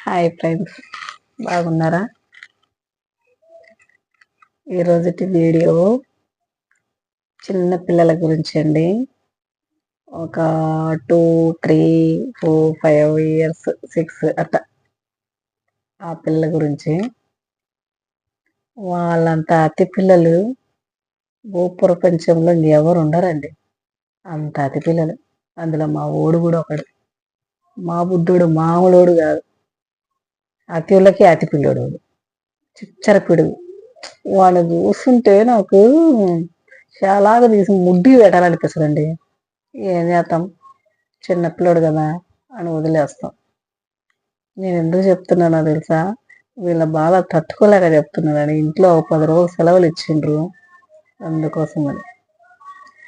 Hi friends, బాగున్నారా? ఈరోజుటి video చిన్న పిల్లల గురించి అండి. ఒక 2, 3, 4, 5 ఇయర్స్, 6 అట్లా ఆ పిల్లల గురించి. వాళ్ళంత అతి పిల్లలు భూప్రపంచంలో ఎవరు ఉండరండి. అంత అతి పిల్లలు. అందులో మా ఓడు కూడా ఒకడు. మా బుద్ధుడు మామూలోడు కాదు, అతిలకి అతి పిల్లోడు, చిచ్చర పిడుగు. వాడిని చూస్తుంటే నాకు చాలాగా తీసి ముడ్డి పెట్టాలనిపిస్తుందండి. ఏం చేస్తాం, చిన్నపిల్లడు కదా అని వదిలేస్తాం. నేను ఎందుకు చెప్తున్నానో తెలుసా? వీళ్ళ బాధ తట్టుకోలేక చెప్తున్నానని. ఇంట్లో 10 రోజులు సెలవులు ఇచ్చిండ్రు, అందుకోసమని.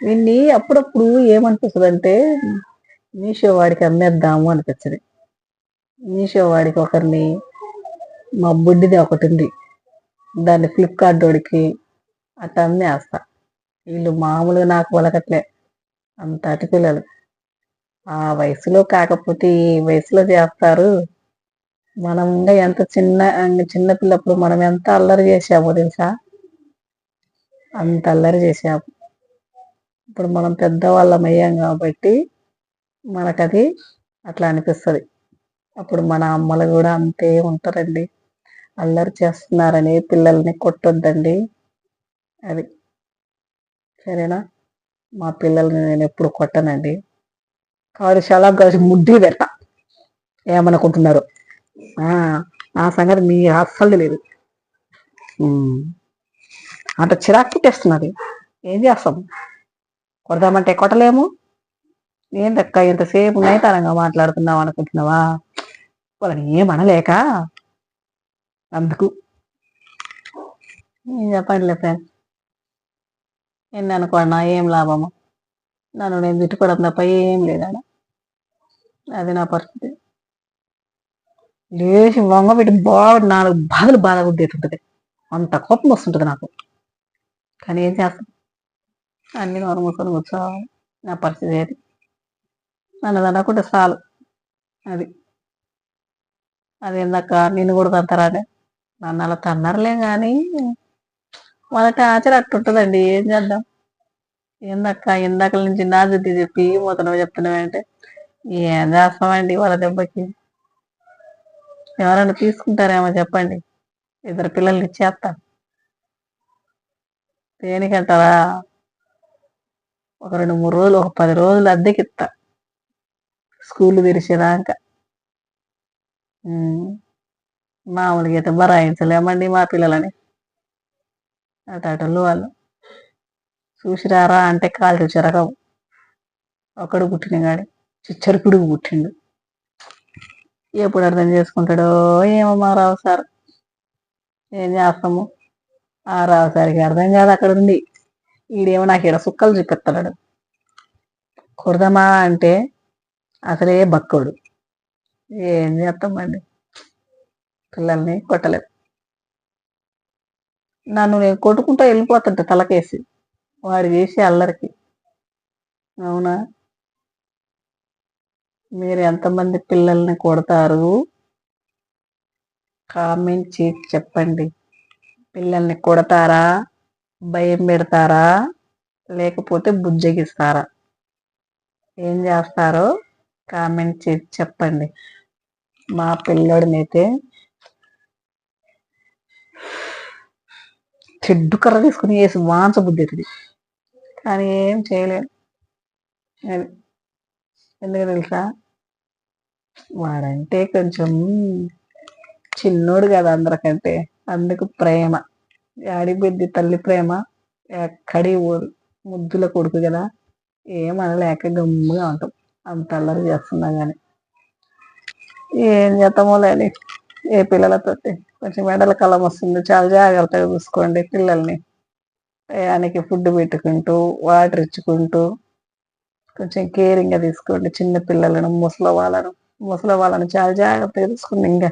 వీన్ని అప్పుడప్పుడు ఏమనిపిస్తుంది అంటే మీషో వాడికి అమ్మేద్దాము అనిపించదు. మీషో వాడికి ఒకరిని, మా బుడ్డిది ఒకటి ఉంది, దాన్ని ఫ్లిప్కార్ట్ వాడికి అట్లా అమ్మేస్తా. వీళ్ళు మామూలుగా నాకు వలకట్లే, అంత అతి పిల్లలు. ఆ వయసులో కాకపోతే ఈ వయసులో చేస్తారు. మనం ఎంత చిన్న పిల్లప్పుడు మనం ఎంత అల్లరి చేసామో తెలుసా? అంత అల్లరి చేసాము. ఇప్పుడు మనం పెద్దవాళ్ళం అయ్యాం కాబట్టి మనకది అట్లా అనిపిస్తుంది. అప్పుడు మన అమ్మలు కూడా అంతే ఉంటారండి. అల్లరి చేస్తున్నారని పిల్లల్ని కొట్టొద్దండి. అది సరేనా? మా పిల్లల్ని నేను ఎప్పుడు కొట్టనండి. కాదు చాలా కలిసి ముడ్డి పెడతా. ఏమనుకుంటున్నారు? ఆ సంగతి మీ అస్సలు లేదు. అంత చిరాకు పుట్టేస్తున్నది. ఏం చేస్తాం? కొడదామంటే కొట్టలేము. ఏంటక్క ఇంతసేపు నైతానంగా మాట్లాడుతున్నావు అనుకుంటున్నావా? వాళ్ళని ఏమనలేక అందుకు. ఏం చెప్పండిలే ఫ్రెండ్స్, ఎన్ని అనుకోన్నా ఏం లాభము? నన్ను నేను తిట్టుకోవడం తప్ప ఏం లేదా? అది నా పరిస్థితి. లేచి వంగబెట్టి బాగా 4 బాధలు బాధ గుద్దేటుంటది. అంత కోపం వస్తుంటుంది నాకు. కానీ ఏం చేస్తాం, అన్ని నోరు మూసుకొని కూర్చోవాలి. నా పరిస్థితి ఏది? నన్ను అనకుంటే చాలు. అది అదేందక్క నిన్ను కూడా తంతారానే? నన్ను అలా తన్నర్లే కానీ వాళ్ళ టార్చర్ అట్టుంటుందండి. ఏం చేద్దాం? ఏందక్క ఇందాకల నుంచి నా జుద్ది చెప్పి మొత్తం చెప్తున్నావంటే ఏం చేస్తామండి? వాళ్ళ దెబ్బకి ఎవరైనా తీసుకుంటారేమో చెప్పండి. 2 పిల్లల్ని ఇచ్చేస్తాను. దేనికంటారా? ఒక 2, 3 రోజులు, ఒక 10 రోజులు అద్దెకి ఇస్తా, స్కూల్ తెరిచేదాకా. మామూలుగా అయితే బరాయించలేమండి మా పిల్లలని. అటలు వాళ్ళు చూసిరారా అంటే కాలు చెరగవు. ఒకడు పుట్టిన గాడి చిచ్చరి పిడుగు పుట్టిండు. ఎప్పుడు అర్థం చేసుకుంటాడో ఏమో మా రావు సార్. ఏం చేస్తాము? ఆ రావు సార్కి అర్థం కాదు అక్కడ ఉండి. ఈడేమో నాకు ఈడ సుక్కలు చూపిస్తున్నాడు. కుడదామా అంటే అసలే బక్కోడు. ఏం చేస్తామండి? పిల్లల్ని కొట్టలేదు. నన్ను నేను కొట్టుకుంటూ వెళ్ళిపోతుంటే తలకేసి వాడు చేసే అల్లరికి. అవునా? మీరు ఎంతమంది పిల్లల్ని కొడతారు? కామెంట్ చేసి చెప్పండి. పిల్లల్ని కొడతారా, భయం పెడతారా, లేకపోతే బుజ్జగిస్తారా? ఏం చేస్తారో కామెంట్ చేసి చెప్పండి. మా పిల్లోడినైతే చెడ్డు కర్ర తీసుకుని వేసి వాంచ బుద్ధి, కానీ ఏం చేయలేను. అది ఎందుకు తెలుసా? వాడంటే కొంచెం చిన్నోడు కదా అందరికంటే, అందుకు ప్రేమ. ఆడి బిడ్డి తల్లి ప్రేమ ఎక్కడి ఊరు. ముద్దుల కొడుకు కదా, ఏమనలేక గమ్ముగా ఉంటాం. అంత అల్లరి చేస్తున్నా కానీ ఏం చేస్తామో లేని. ఏ పిల్లలతోటి కొంచెం ఎండల కాలం వస్తుంది, చాలా జాగ్రత్తగా చూసుకోండి పిల్లల్ని. టయానికి ఫుడ్ పెట్టుకుంటూ, వాటర్ ఇచ్చుకుంటూ కొంచెం కేరింగ్గా తీసుకోండి. చిన్న పిల్లలను, ముసలి వాళ్ళను చాలా జాగ్రత్తగా తీసుకుని ఇంకా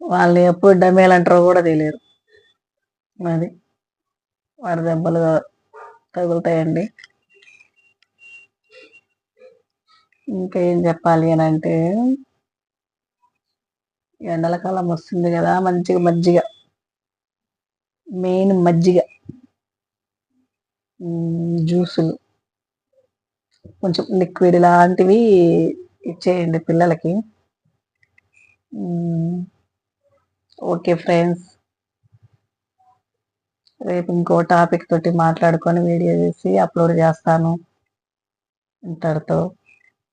వాళ్ళని ఎప్పుడు డమేలంటారో కూడా తెలియదు. అది వాడి దెబ్బలు తగులుతాయండి. ఇంకా ఏం చెప్పాలి అని అంటే ఎండలకాలం వస్తుంది కదా, మంచిగా మజ్జిగ, మెయిన్ మజ్జిగ, జ్యూసులు, కొంచెం లిక్విడ్ లాంటివి ఇచ్చేయండి పిల్లలకి. ఓకే ఫ్రెండ్స్, రేపు ఇంకో టాపిక్ తోటి మాట్లాడుకొని వీడియో చేసి అప్లోడ్ చేస్తాను. ఇంతటితో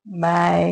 బాయ్.